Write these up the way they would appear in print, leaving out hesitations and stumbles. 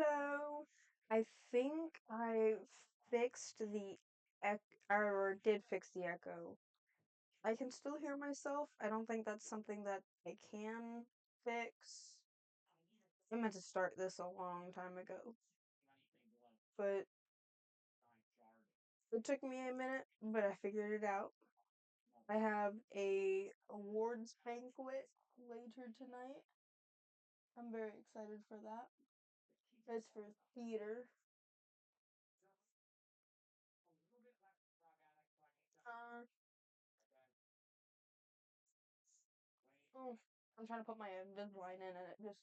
Hello. I think I fixed the or did fix the echo. I can still hear myself. I don't think that's something that I can fix. I meant to start this a long time ago, but it took me a minute, but I figured it out. I have a awards banquet later tonight. I'm very excited for that. It's for theater. Uh, oh, I'm trying to put my Invisalign in and it just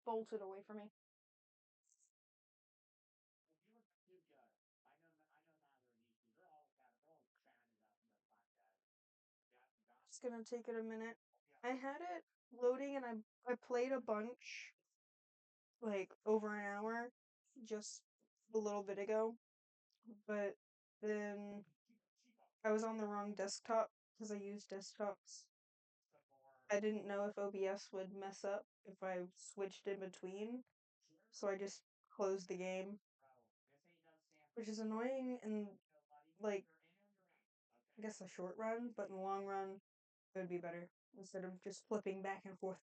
bolted away from me. It's gonna take it a minute. I had it loading and I played a bunch like over an hour just a little bit ago, but then I was on the wrong desktop because I use desktops. I didn't know if OBS would mess up if I switched in between, so I just closed the game, which is annoying in like I guess a short run, but in the long run it would be better instead of just flipping back and forth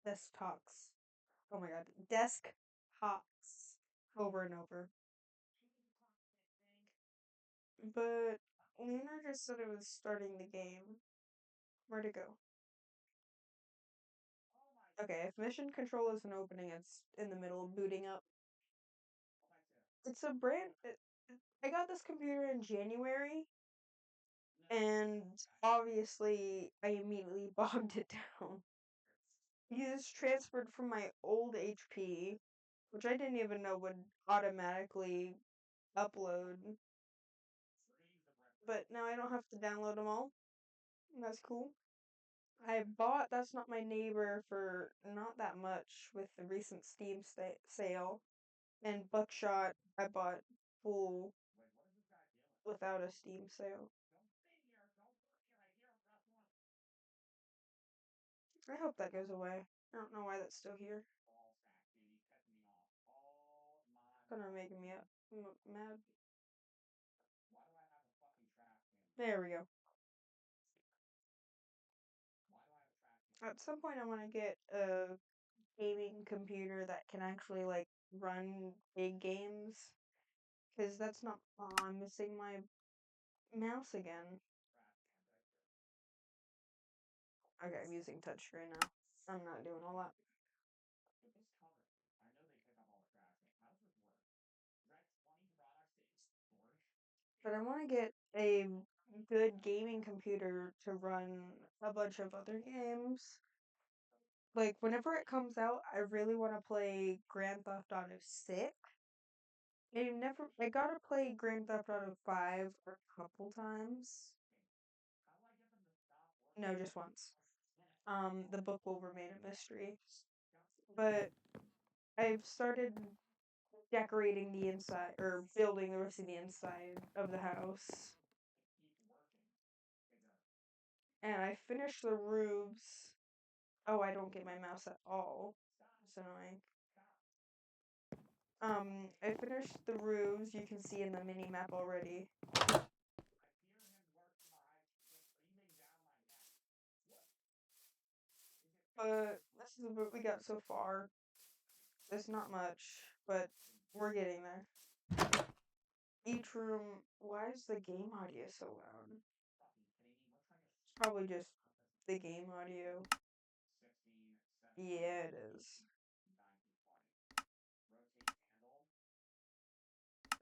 desktops. Oh my god, desk hops over and over. But Luna just said it was starting the game. Where'd it go? Okay, if mission control isn't opening, it's in the middle of booting up. It's a brand. I got this computer in January, and obviously I immediately bogged it down. It's transferred from my old HP, which I didn't even know would automatically upload. But now I don't have to download them all. That's cool. I bought That's Not My Neighbor for not that much with the recent Steam sale. And Buckshot, I bought full without a Steam sale. I hope that goes away. I don't know why that's still here. Gonna make me mad. There we go. At some point, I want to get a gaming computer that can actually like run big games. Because that's not. Oh, I'm missing my mouse again. Okay, I'm using touchscreen now. I'm not doing all that. But I want to get a good gaming computer to run a bunch of other games. Like, whenever it comes out, I really want to play Grand Theft Auto 6. I gotta play Grand Theft Auto 5 a couple times. No, just once. The book will remain a mystery. But I've started decorating the inside, or building the rest of the inside of the house. And I finished the roofs. Oh, I don't get my mouse at all. It's annoying. I finished the roofs, you can see in the mini map already. But this is what we got so far. There's not much, but we're getting there. Each room, why is the game audio so loud? It's probably just the game audio. Yeah, it is.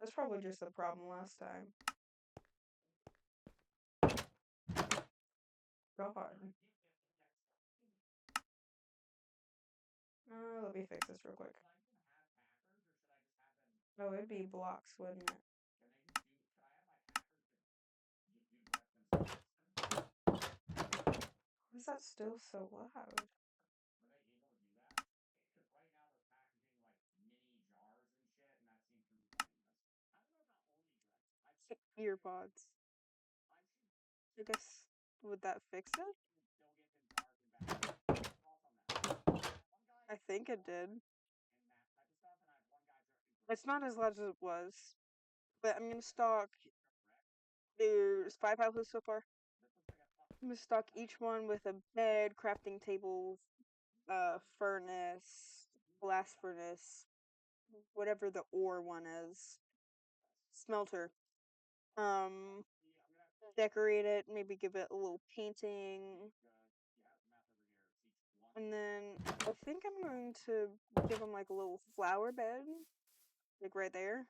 That's probably just the problem last time. God. Let me fix this real quick. Oh, it'd be blocks, wouldn't it? Why is that still so loud? Earpods. I guess, would that fix it? I think it did. It's not as large as it was, but I'm gonna stock. There's 5 houses so far. I'm gonna stock each one with a bed, crafting table, furnace, blast furnace, whatever the ore one is, smelter. Um, Decorate it, maybe give it a little painting, and then I think I'm going to give them like a little flower bed, like right there.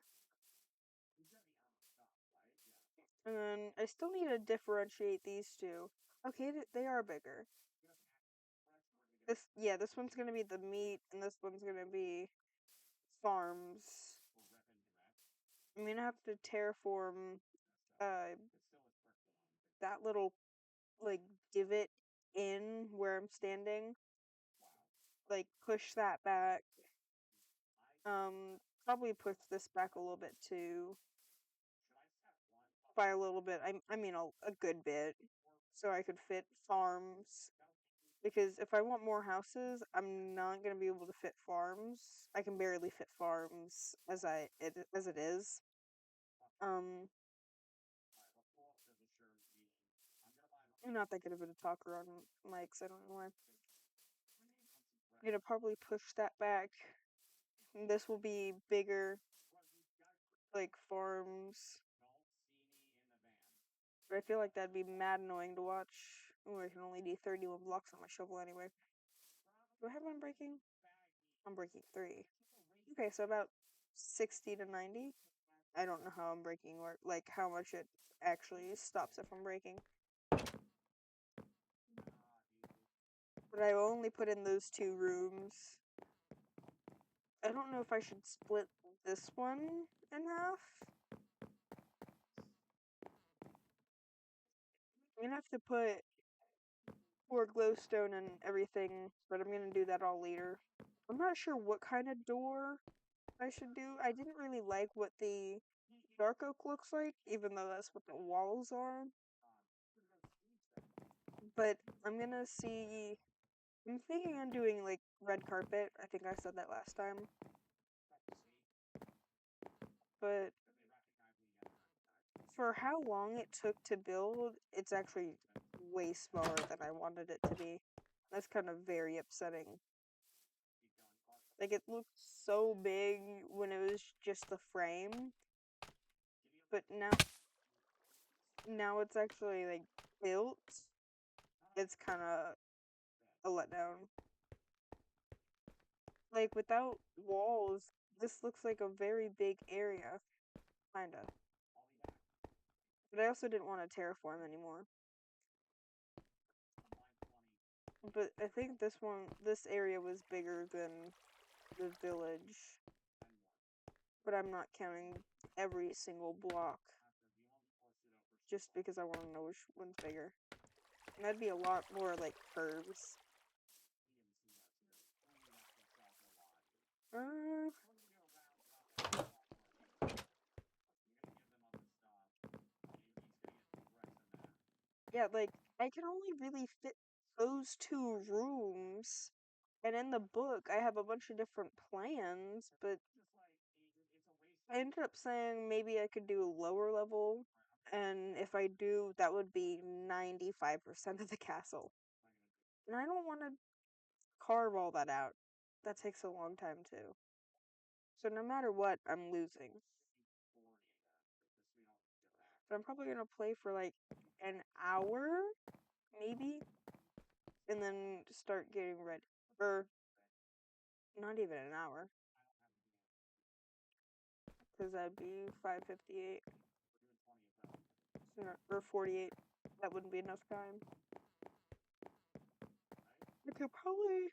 And then I still need to differentiate these two. Okay, they are bigger. This one's gonna be the meat, and this one's gonna be farms. I'm gonna have to terraform uh that little like divot in where I'm standing. Like push that back. Probably push this back a little bit too. By a little bit, I mean a good bit, so I could fit farms. Because if I want more houses, I'm not gonna be able to fit farms. I can barely fit farms as it is. Um, I'm not that good of a talker on mics. I don't know why. I'm gonna probably push that back. And this will be bigger, like farms. But I feel like that'd be mad annoying to watch. Oh, I can only do 31 blocks on my shovel anyway. Do I have one breaking? I'm breaking 3. Okay, so about 60 to 90. I don't know how I'm breaking or like how much it actually stops it from breaking. But I only put in those 2 rooms. I don't know if I should split this one in half. I'm gonna have to put more glowstone and everything, but I'm gonna do that all later. I'm not sure what kind of door I should do. I didn't really like what the dark oak looks like, even though that's what the walls are. But I'm gonna see. I'm thinking on doing like red carpet. I think I said that last time. But for how long it took to build, it's actually way smaller than I wanted it to be. That's kind of very upsetting. Like, it looked so big when it was just the frame, but now it's actually like built. It's kind of a letdown. Like, without walls, this looks like a very big area, kinda. But I also didn't want to terraform anymore. But I think this area was bigger than the village. But I'm not counting every single block. Just because I want to know which one's bigger. And that'd be a lot more like curves. Uh, yeah, like, I can only really fit those 2 rooms. And in the book, I have a bunch of different plans, but I ended up saying maybe I could do a lower level. And if I do, that would be 95% of the castle. And I don't want to carve all that out. That takes a long time too. So no matter what, I'm losing. But I'm probably gonna play for like an hour, maybe, and then start getting ready. Or not even an hour, because that'd be 5:58. Or 48. That wouldn't be enough time. I could probably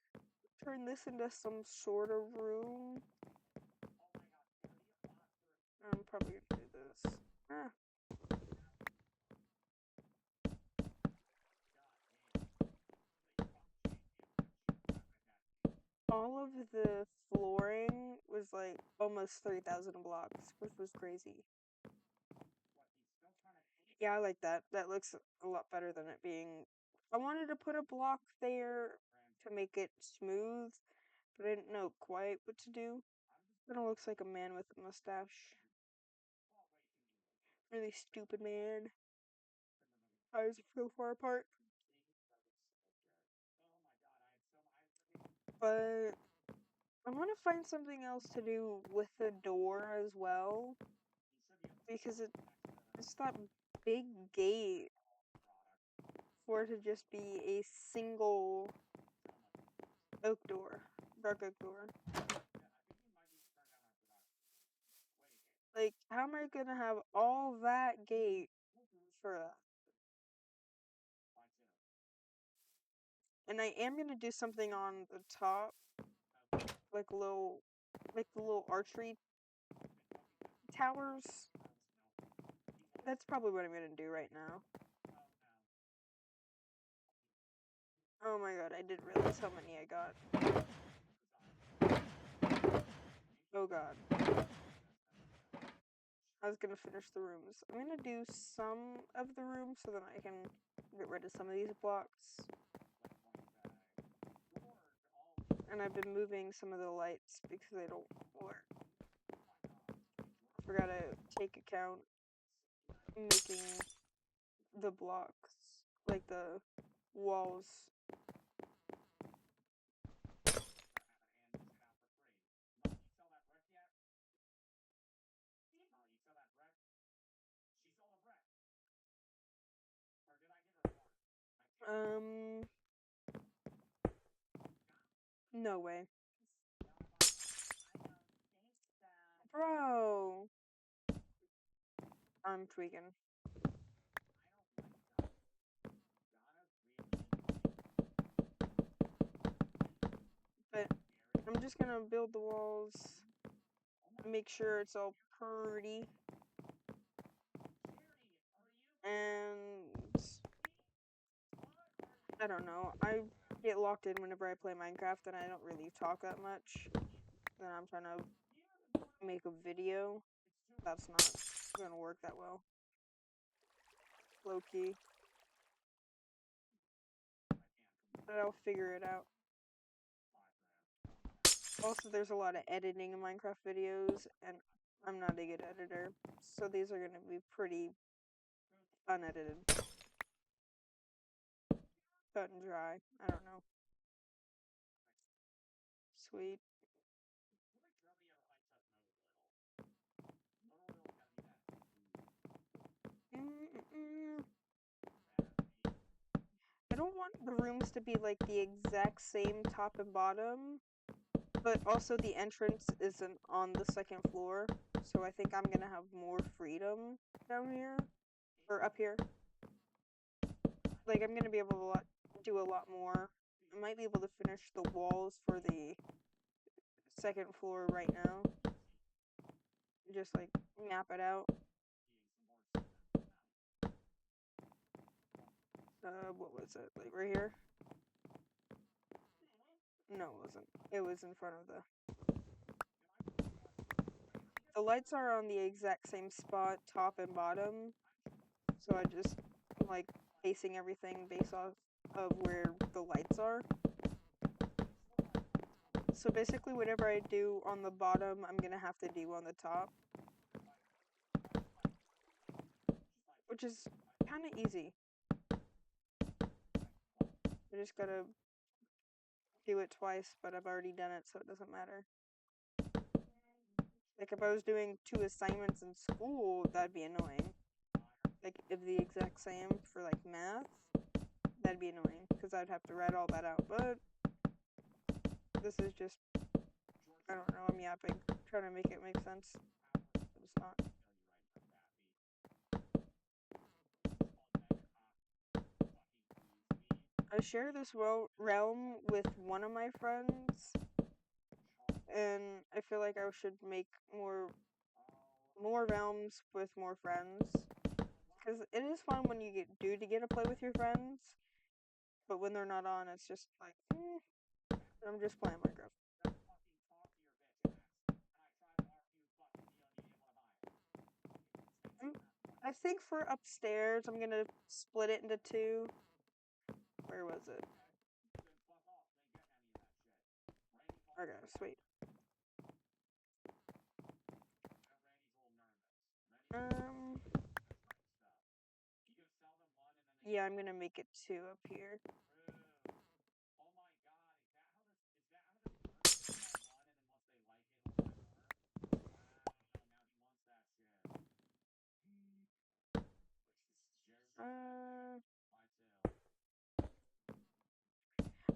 turn this into some sort of room. I'm probably gonna do this. Ah. All of the flooring was like almost 3,000 blocks, which was crazy. Yeah, I like that. That looks a lot better than it being. I wanted to put a block there to make it smooth, but I didn't know quite what to do. Kind of looks like a man with a mustache. Really stupid man. Eyes are so far apart. But I want to find something else to do with the door as well. Because it's that big gate for it to just be a single oak door. Dark oak door. Like, how am I gonna have all that gate for that? And I am gonna do something on the top, like the little archery towers. That's probably what I'm gonna do right now. Oh my god, I didn't realize how many I got. Oh god. I was gonna finish the rooms. I'm gonna do some of the rooms so that I can get rid of some of these blocks. And I've been moving some of the lights because they don't work. I forgot to take account making the blocks, like the walls. No way. Bro! I'm tweaking. But I'm just gonna build the walls, make sure it's all pretty. And I don't know. I get locked in whenever I play Minecraft and I don't really talk that much. Then I'm trying to make a video. That's not gonna work that well. Low key. But I'll figure it out. Also, there's a lot of editing in Minecraft videos, and I'm not a good editor. So these are gonna be pretty unedited. Cut and dry. I don't know. Sweet. I don't want the rooms to be like the exact same top and bottom, but also the entrance isn't on the second floor, so I think I'm gonna have more freedom down here, or up here. Like, I'm gonna be able to do a lot more. I might be able to finish the walls for the second floor right now. Just, like, map it out. What was it? Like, right here? No, it wasn't. It was in front of the lights are on the exact same spot, top and bottom. So I just, like, basing everything based off of where the lights are. So basically, whatever I do on the bottom, I'm gonna have to do on the top. Which is kind of easy. I just gotta do it twice, but I've already done it, so it doesn't matter. Like, if I was doing 2 assignments in school, that'd be annoying. Like, if the exact same for, like, math, that'd be annoying, because I'd have to write all that out, but this is just, I don't know, I'm yapping, trying to make it make sense, but it's not. I share this realm with one of my friends, and I feel like I should make more realms with more friends. Because it is fun when you get to play with your friends, but when they're not on, it's just like, I'm just playing Minecraft. I think for upstairs, I'm gonna split it into 2. Where was it? Okay, sweet. Yeah, I'm gonna make it 2 up here.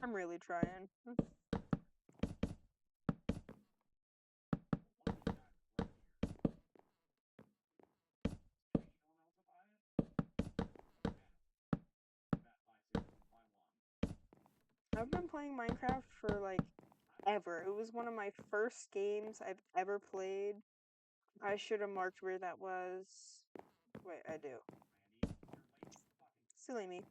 I'm really trying. I've been playing Minecraft for like ever. It was one of my first games I've ever played. I should have marked where that was. Wait, I do. Silly me.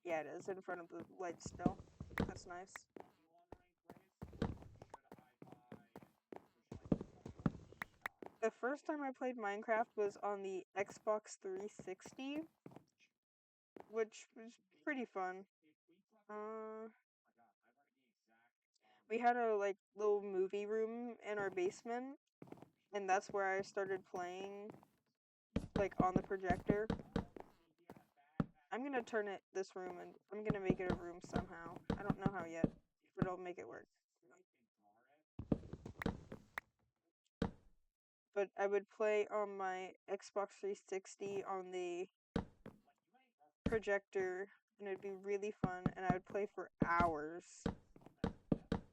Yeah, it is in front of the light still. That's nice. The first time I played Minecraft was on the Xbox 360, which was pretty fun. We had a like little movie room in our basement, and that's where I started playing, like on the projector. I'm gonna turn it this room, and I'm gonna make it a room somehow. I don't know how yet, but I'll make it work. But I would play on my Xbox 360 on the projector, and it'd be really fun, and I would play for hours.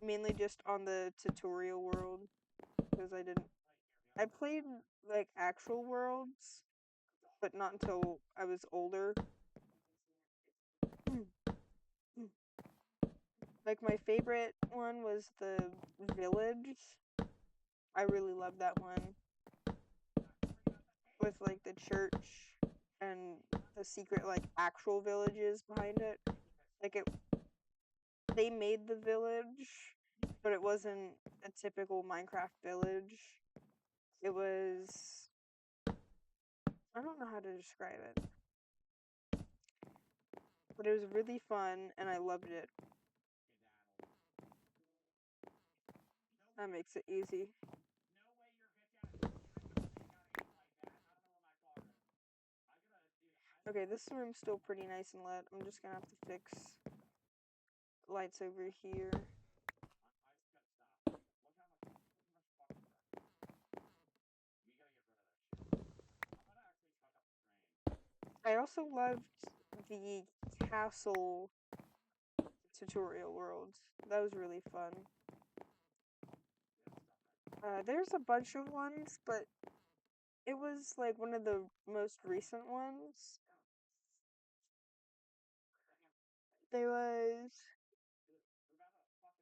Mainly just on the tutorial world, because I played like actual worlds, but not until I was older. Like my favorite one was the village. I really loved that one, with like the church and the secret like actual villages behind it. Like they made the village, but it wasn't a typical Minecraft village. It was, I don't know how to describe it, but it was really fun and I loved it. That makes it easy. Okay, this room's still pretty nice and lit. I'm just gonna have to fix lights over here. I also loved the castle tutorial world. That was really fun. There's a bunch of ones, but it was like one of the most recent ones. There was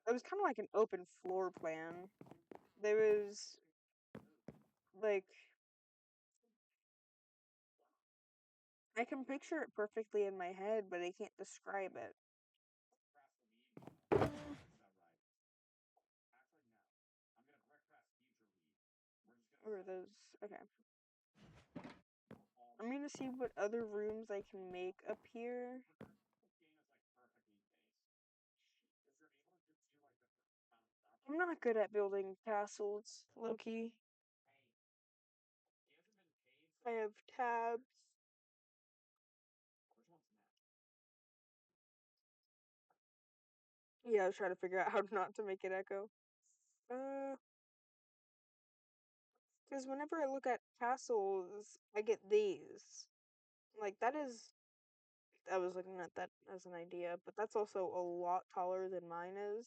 It was kind of like an open floor plan. There was like I can picture it perfectly in my head, but I can't describe it. Or those okay. I'm gonna see what other rooms I can make up here. I'm not good at building castles, low-key. I have tabs. Yeah, I was trying to figure out how not to make it echo. Because whenever I look at castles, I get these. Like, I was looking at that as an idea, but that's also a lot taller than mine is.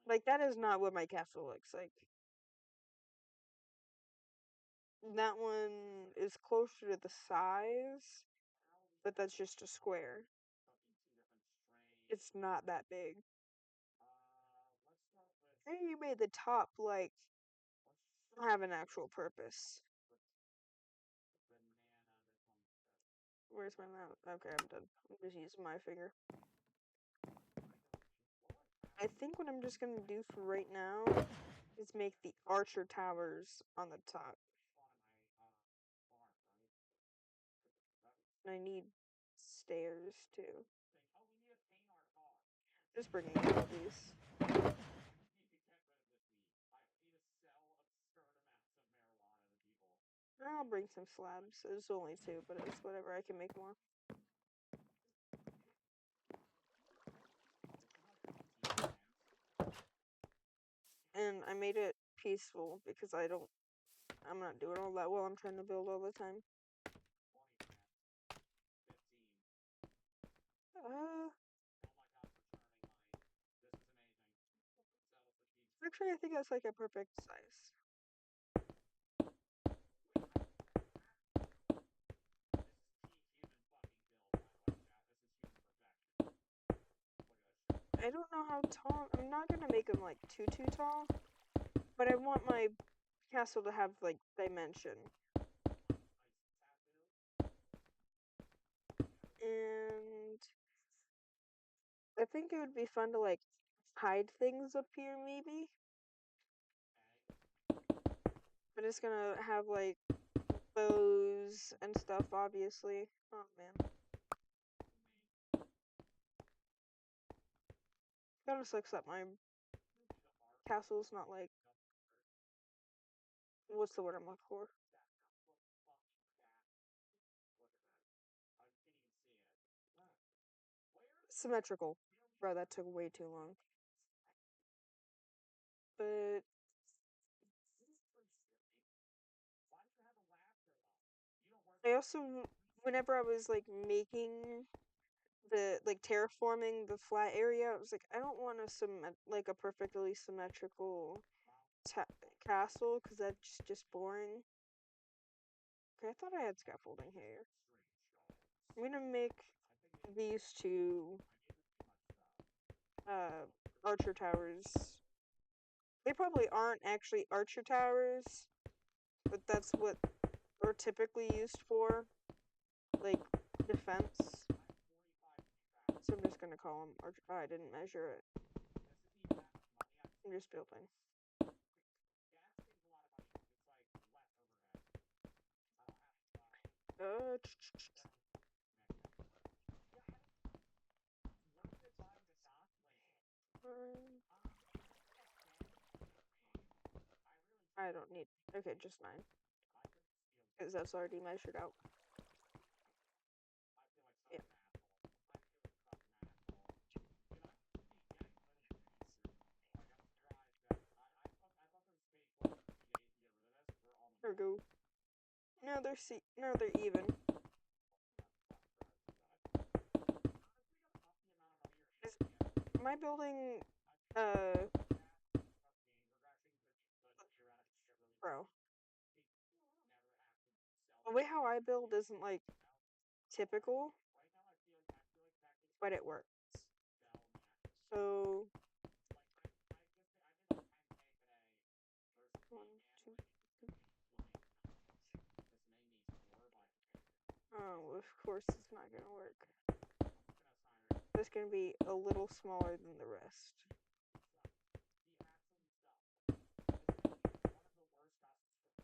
Like, that is not what my castle looks like. That one is closer to the size, but that's just a square. It's not that big. Hey, you made the top, like, have an actual purpose. Where's my mouse? Okay, I'm done. I'm just using my finger. I think what I'm just gonna do for right now is make the archer towers on the top. And I need stairs too. Just bringing all these. bring some slabs. It's only 2, but it's whatever. I can make more. And I made it peaceful because I'm not doing all that well. I'm trying to build all the time. Actually, I think that's like a perfect size. I don't know how tall. I'm not gonna make them like too tall, but I want my castle to have like dimension. And I think it would be fun to like hide things up here maybe. But it's gonna have like bows and stuff obviously. Oh man. Kinda sucks that my castle's not like, what's the word I'm looking for? Symmetrical. Bro, that took way too long. But I also, whenever I was like making the like terraforming the flat area, I was like, I don't want like a perfectly symmetrical castle because that's just boring. Okay, I thought I had scaffolding here. I'm gonna make these 2 archer towers. They probably aren't actually archer towers, but that's what they're typically used for, like defense. So I'm just gonna call them archer. Oh, I didn't measure it. I'm just building. Uh, I don't need. Okay, just 9. Because that's already measured out. Yeah. There we go. No, they're even. Am I building, bro. The way how I build isn't like typical, but it works. So 1, 2. Oh, of course it's not gonna work. It's gonna be a little smaller than the rest.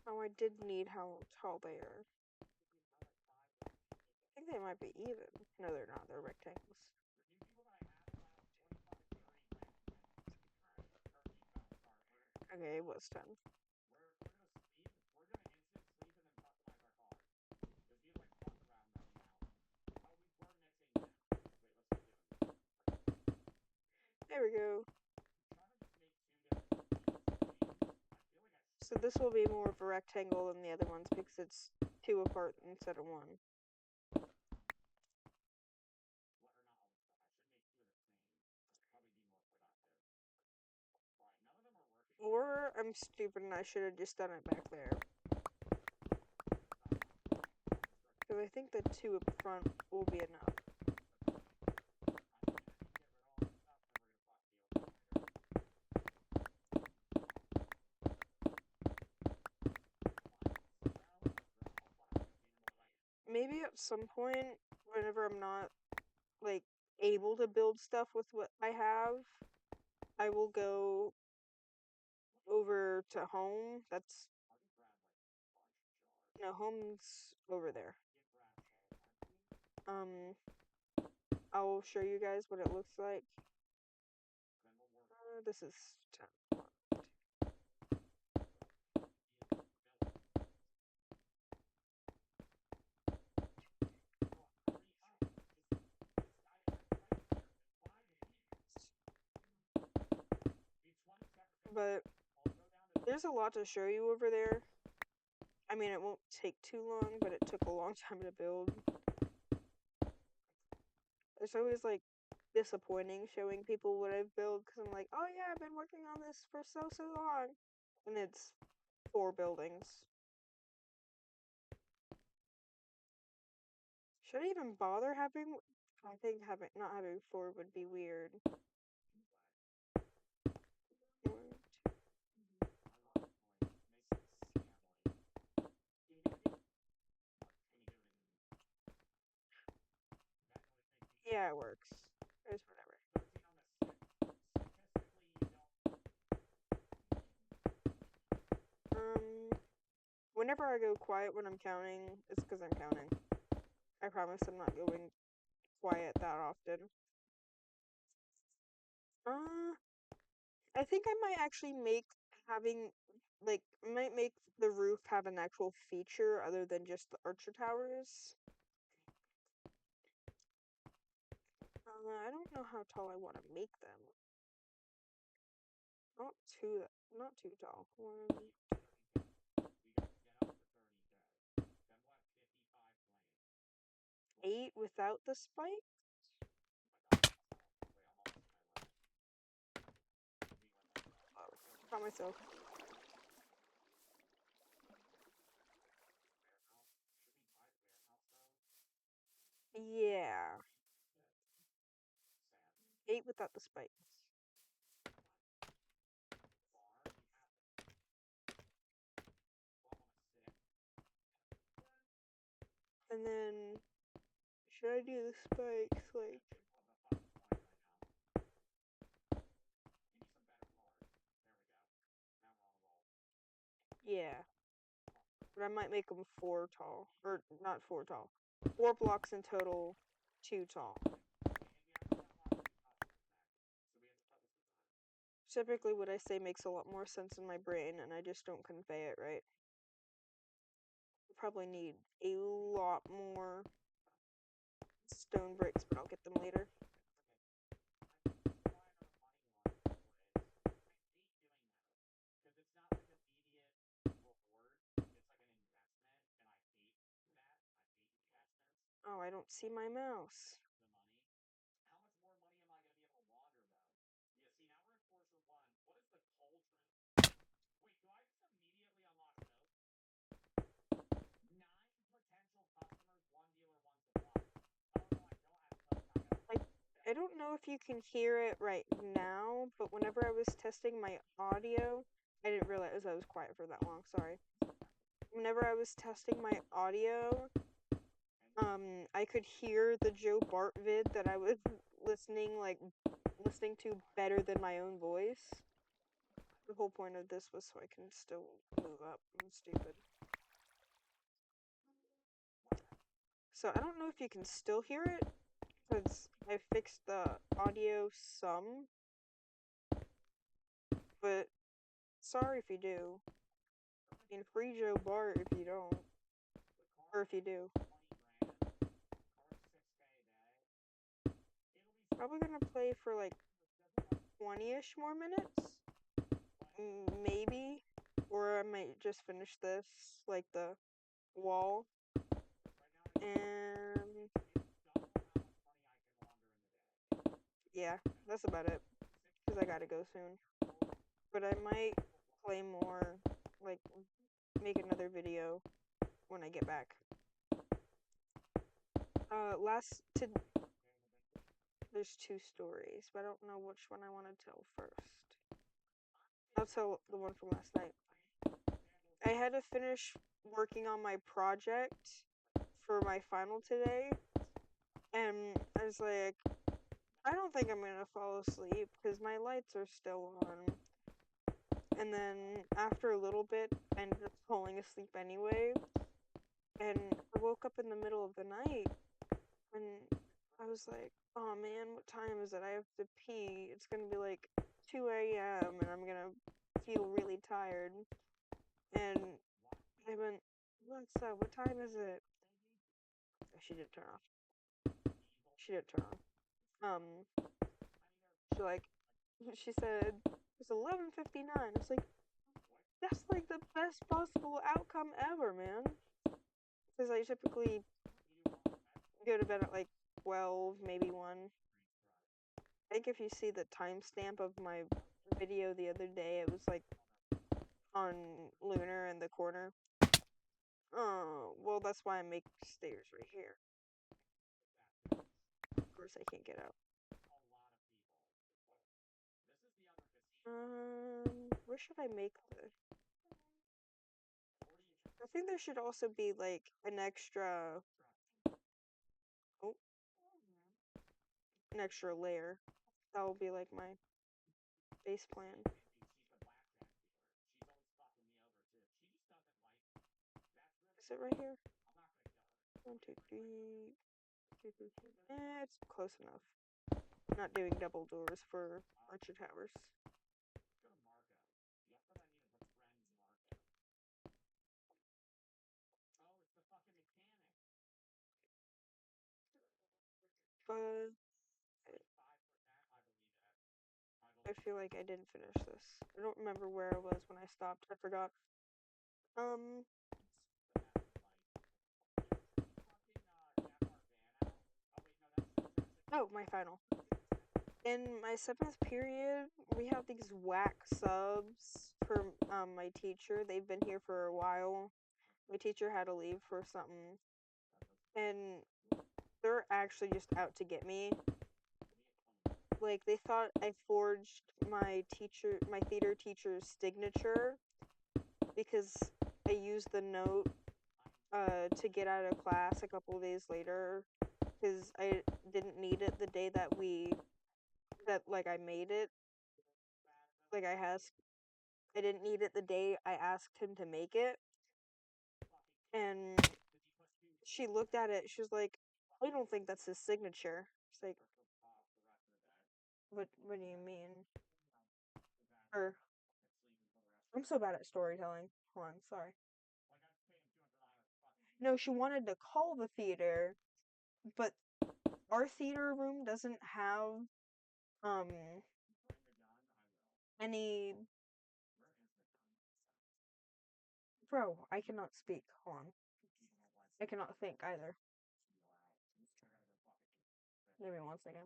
Oh, I did need how tall they are. I think they might be even. No, they're not. They're rectangles. Okay, it was 10. There we go. So this will be more of a rectangle than the other ones because it's 2 apart instead of 1. Or I'm stupid and I should have just done it back there. Because I think the 2 up front will be enough. Maybe at some point, whenever I'm not, like, able to build stuff with what I have, I will go over to home. No, home's over there. I'll show you guys what it looks like. This is 10. But there's a lot to show you over there. I mean, it won't take too long, but it took a long time to build. It's always like disappointing showing people what I've built because I'm like, oh yeah, I've been working on this for so long, and it's 4 buildings. Should I even bother having? I think not having 4 would be weird. Yeah, it works. It's whatever. Whenever I go quiet when I'm counting, it's because I'm counting. I promise I'm not going quiet that often. I think I might actually make having, might make the roof have an actual feature other than just the archer towers. I don't know how tall I want to make them. Not too tall. 8 without the spike? Oh, got myself. Yeah. 8 without the spikes. And then, should I do the spikes, like... Yeah. But I might make them 4 tall. Or, not 4 tall. 4 blocks in total, 2 tall. Typically what I say makes a lot more sense in my brain, and I just don't convey it right. I probably need a lot more stone bricks, but I'll get them later. Oh, I don't see my mouse. I don't know if you can hear it right now, but whenever I was testing my audio, I didn't realize I was quiet for that long, sorry. Whenever I was testing my audio, I could hear the Joe Bart vid that I was listening to better than my own voice. The whole point of this was so I can still move up. I'm stupid. So I don't know if you can still hear it, because I fixed the audio some, but sorry if you do. I mean, free Joe Bart if you don't. Or if you do. Probably gonna play for like 20-ish more minutes. Maybe. Or I might just finish this, like the wall. And yeah, that's about it. Because I gotta go soon. But I might play more, like, make another video when I get back. There's 2 stories, but I don't know which one I want to tell first. I'll tell the one from last night. I had to finish working on my project for my final today, and I was like, I don't think I'm gonna fall asleep because my lights are still on. And then after a little bit, I ended up falling asleep anyway, and I woke up in the middle of the night, and I was like, oh man, what time is it? I have to pee. It's gonna be like 2 a.m. and I'm gonna feel really tired. And I went, Alexa, what time is it? She didn't turn off. She didn't turn on. She like, she said, it's 11:59. It's like, that's like the best possible outcome ever, man. Because I typically go to bed at like 12, maybe 1. I think if you see the timestamp of my video the other day, it was like on Lunar in the corner. Oh, well, that's why I make stairs right here. Of course, I can't get out. Where should I make the... I think there should also be like an extra... Oh, an extra layer. That will be like my base plan. Is it right here? 1, 2, 3... it's close enough. Not doing double doors for Archer Towers. But I feel like I didn't finish this. I don't remember where I was when I stopped. I forgot. Oh, my final. In my 7th period, we have these whack subs for my teacher. They've been here for a while. My teacher had to leave for something. And they're actually just out to get me. Like, they thought I forged my theater teacher's signature because I used the note to get out of class a couple of days later because I didn't need it the day that I made it. Like, I didn't need it the day I asked him to make it. And she looked at it, she was like, I don't think that's his signature. It's like, what do you mean? Or, I'm so bad at storytelling. Hold on, sorry. No, she wanted to call the theater, but our theater room doesn't have, any... Bro, I cannot speak. Hold on. I cannot think either. Give me 1 second.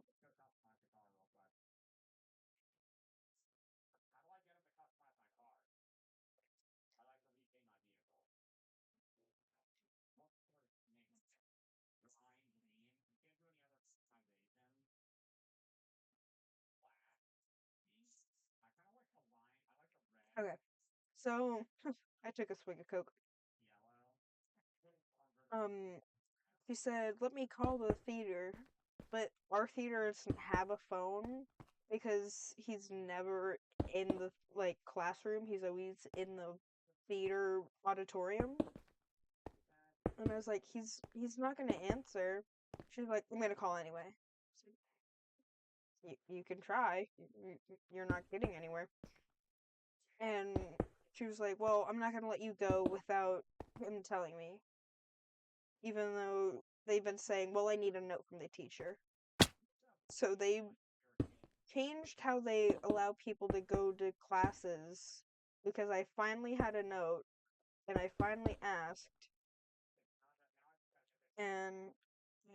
Okay, so I took a swig of Coke. He said, let me call the theater, but our theater doesn't have a phone because he's never in the, like, classroom. He's always in the theater auditorium. And I was like, he's not gonna answer. She's like, I'm gonna call anyway. You can try. You're not getting anywhere. And she was like, well, I'm not gonna let you go without him telling me. Even though they've been saying, well, I need a note from the teacher. So they changed how they allow people to go to classes because I finally had a note and I finally asked, and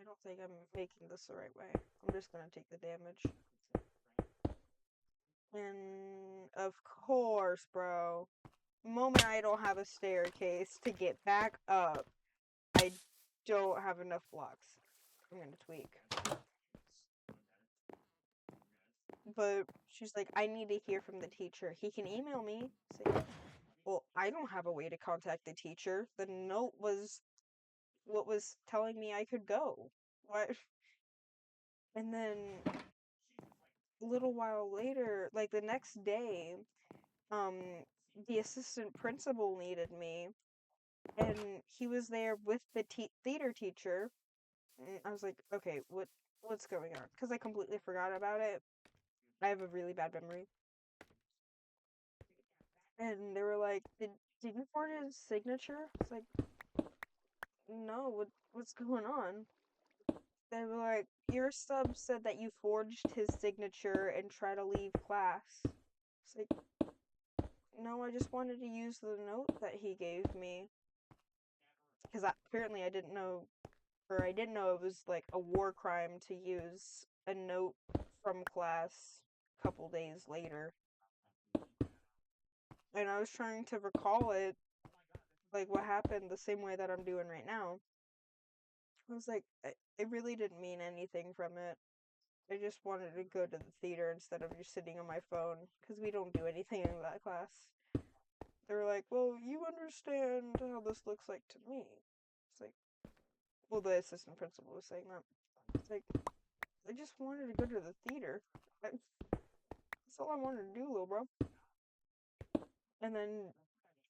I don't think I'm making this the right way. I'm just gonna take the damage. And of course, bro, the moment I don't have a staircase to get back up, I don't have enough blocks. I'm gonna tweak. But she's like, I need to hear from the teacher. He can email me. Say, well, I don't have a way to contact the teacher. The note was what was telling me I could go. What? And then a little while later, like the next day, um, the assistant principal needed me, and he was there with the theater teacher. And I was like, okay, what's going on? Because I completely forgot about it. I have a really bad memory. And they were like, did you forge his signature? It's like, no, what's going on? They were like, your sub said that you forged his signature and try to leave class. It's like, no, I just wanted to use the note that he gave me. Because apparently I didn't know, or I didn't know it was like a war crime to use a note from class a couple days later. And I was trying to recall it, like what happened, the same way that I'm doing right now. I was like, I really didn't mean anything from it. I just wanted to go to the theater instead of just sitting on my phone, because we don't do anything in that class. They were like, well, you understand how this looks like to me. It's like, well, the assistant principal was saying that. It's like, I just wanted to go to the theater. That's all I wanted to do, little bro. And then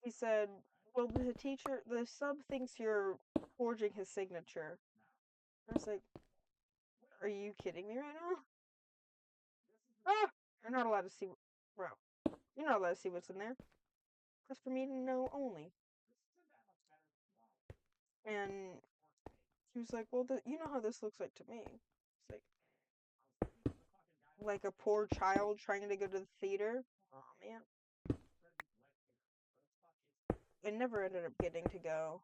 he said, well, the sub thinks you're forging his signature. I was like, are you kidding me right now? Ah! You're not allowed to see, bro. You're not allowed to see what's in there. That's for me to know only. And he was like, well, you know how this looks like to me. It's like a poor child trying to go to the theater. Oh, man. I never ended up getting to go.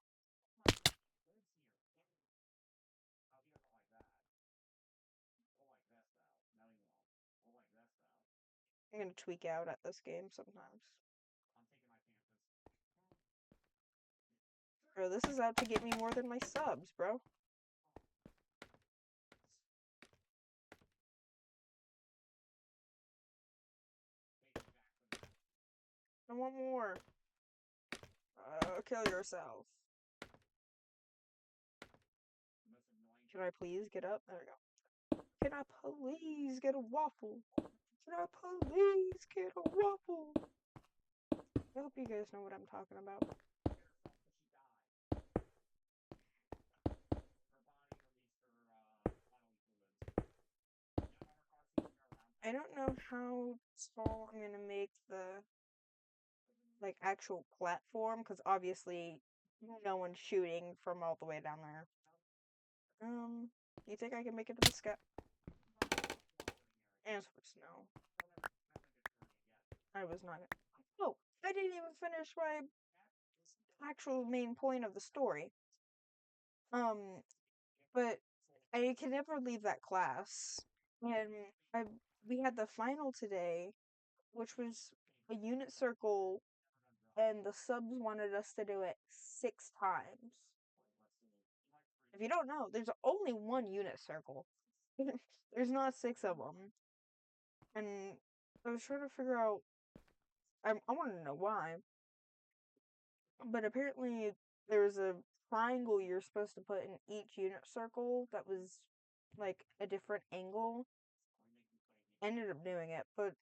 I'm gonna tweak out at this game sometimes. Bro, this is out to get me more than my subs, bro. I want more. Kill yourself. Can I please get up? There we go. Can I please get a waffle? Can I please get a waffle? I hope you guys know what I'm talking about. I don't know how tall I'm gonna make the like actual platform, because obviously no one's shooting from all the way down there. You think I can make it to the sky? Answer is no. I was not. Oh, I didn't even finish my actual main point of the story. But I can never leave that class, and I we had the final today, which was a unit circle, and the subs wanted us to do it 6 times. If you don't know, there's only one unit circle. There's not 6 of them. And I was trying to figure out, I want to know why. But apparently there was a triangle you're supposed to put in each unit circle that was like a different angle. Ended up doing it, but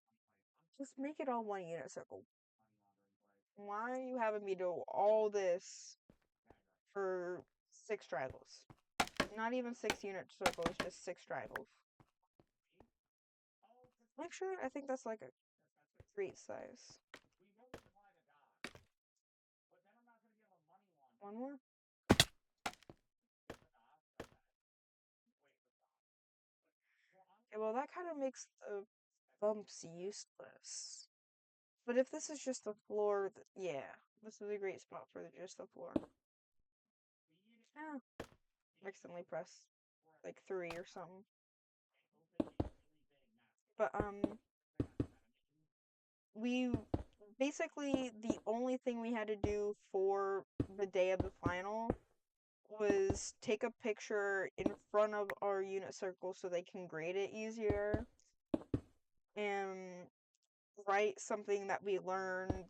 just make it all one unit circle. Why are you having me do all this for 6 triangles? Not even 6 unit circles, just 6 triangles. Actually, I think that's like a great size. One more? Okay, well, that kind of makes the bumps useless. But if this is just the floor, yeah, this is a great spot for just the floor. Ah, accidentally press like 3 or something. But we basically the only thing we had to do for the day of the final was take a picture in front of our unit circle so they can grade it easier, and write something that we learned,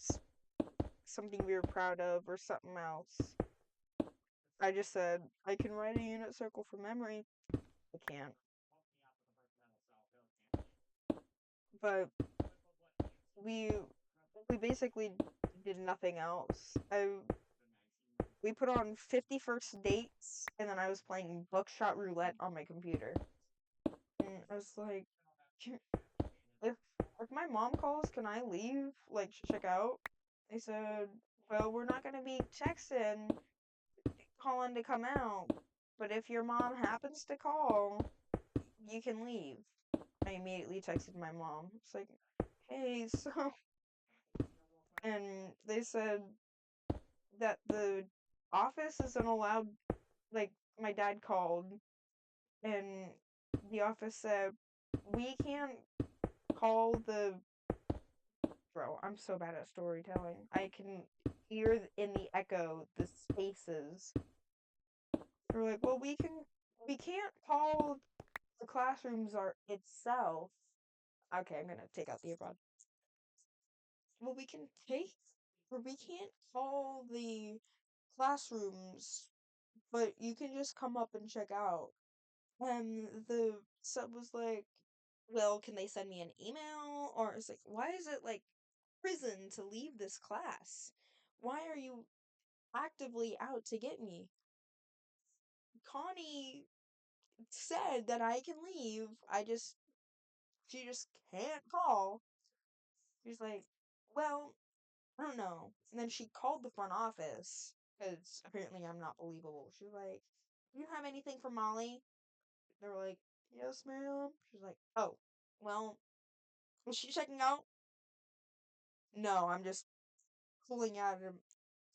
something we were proud of, or something else. I just said, I can write a unit circle from memory. I can't. But we basically did nothing else. We put on 51st dates, and then I was playing buckshot roulette on my computer. And I was like, if my mom calls, can I leave? Like, check out? They said, well, we're not gonna be texting, calling to come out, but if your mom happens to call, you can leave. I immediately texted my mom. It's like, hey, so, and they said that the office isn't allowed, like, my dad called, and the office said, we can't call the, bro, I'm so bad at storytelling. I can hear in the echo the spaces. We're like, well, we can't call the classrooms are itself. Okay, I'm gonna take out the earbud. Well, we can't call the classrooms, but you can just come up and check out. And the sub was like, well, can they send me an email? Or it's like, why is it like prison to leave this class? Why are you actively out to get me? Connie said that I can leave. She just can't call. She's like, well, I don't know. And then she called the front office because apparently I'm not believable. She was like, "Do you have anything for Molly?" They were like, "Yes, ma'am." She's like, "Oh, well, is she checking out?" No, I'm just pulling out of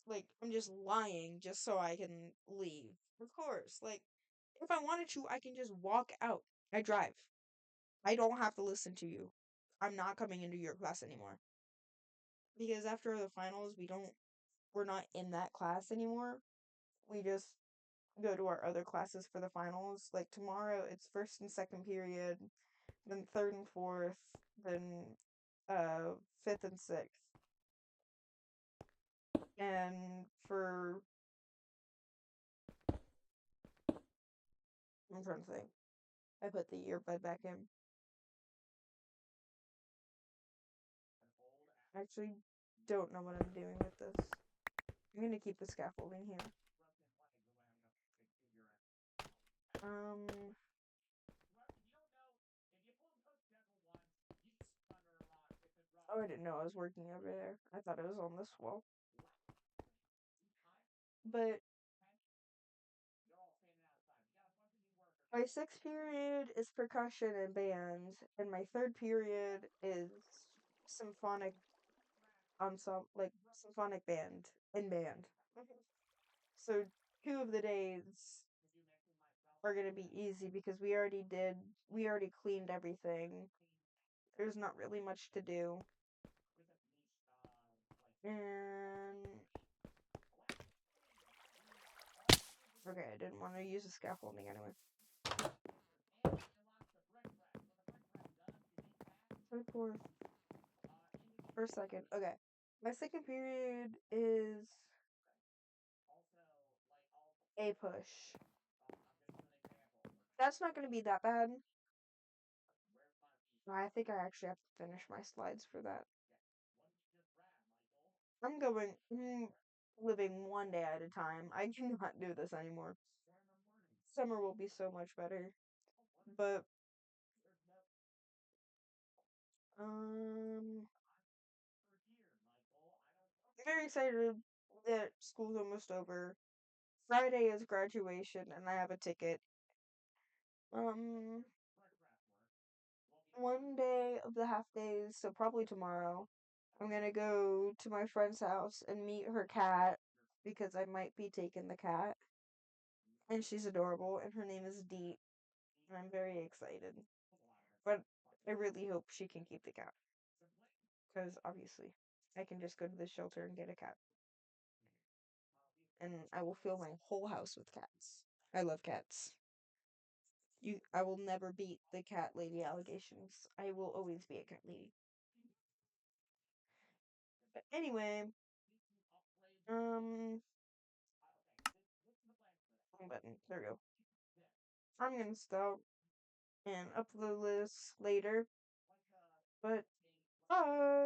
like I'm just lying just so I can leave. Of course, like if I wanted to, I can just walk out. I drive. I don't have to listen to you. I'm not coming into your class anymore. Because after the finals, we're not in that class anymore. We just go to our other classes for the finals. Like tomorrow, it's first and second period, then third and fourth, then fifth and sixth. And for I'm trying to think. I put the earbud back in. I actually don't know what I'm doing with this. I'm gonna keep the scaffolding here. Um. Oh, I didn't know I was working over there. I thought it was on this wall. But my sixth period is percussion and band, and my third period is symphonic ensemble, like symphonic band and band. So 2 of the days are gonna be easy because we already cleaned everything. There's not really much to do. And okay, I didn't want to use the scaffolding anyway. Third, fourth, first, second. Okay, my second period is a push. That's not gonna be that bad. I think I actually have to finish my slides for that. Living one day at a time. I cannot do this anymore. Summer will be so much better. But, I'm very excited that school's almost over. Friday is graduation and I have a ticket. Um, one day of the half days, so probably tomorrow, I'm gonna go to my friend's house and meet her cat because I might be taking the cat. And she's adorable, and her name is Dee, and I'm very excited. But I really hope she can keep the cat, because obviously I can just go to the shelter and get a cat, and I will fill my whole house with cats. I love cats. I will never beat the cat lady allegations. I will always be a cat lady. But anyway, um, wrong button. There we go. I'm gonna stop and upload this later. But bye.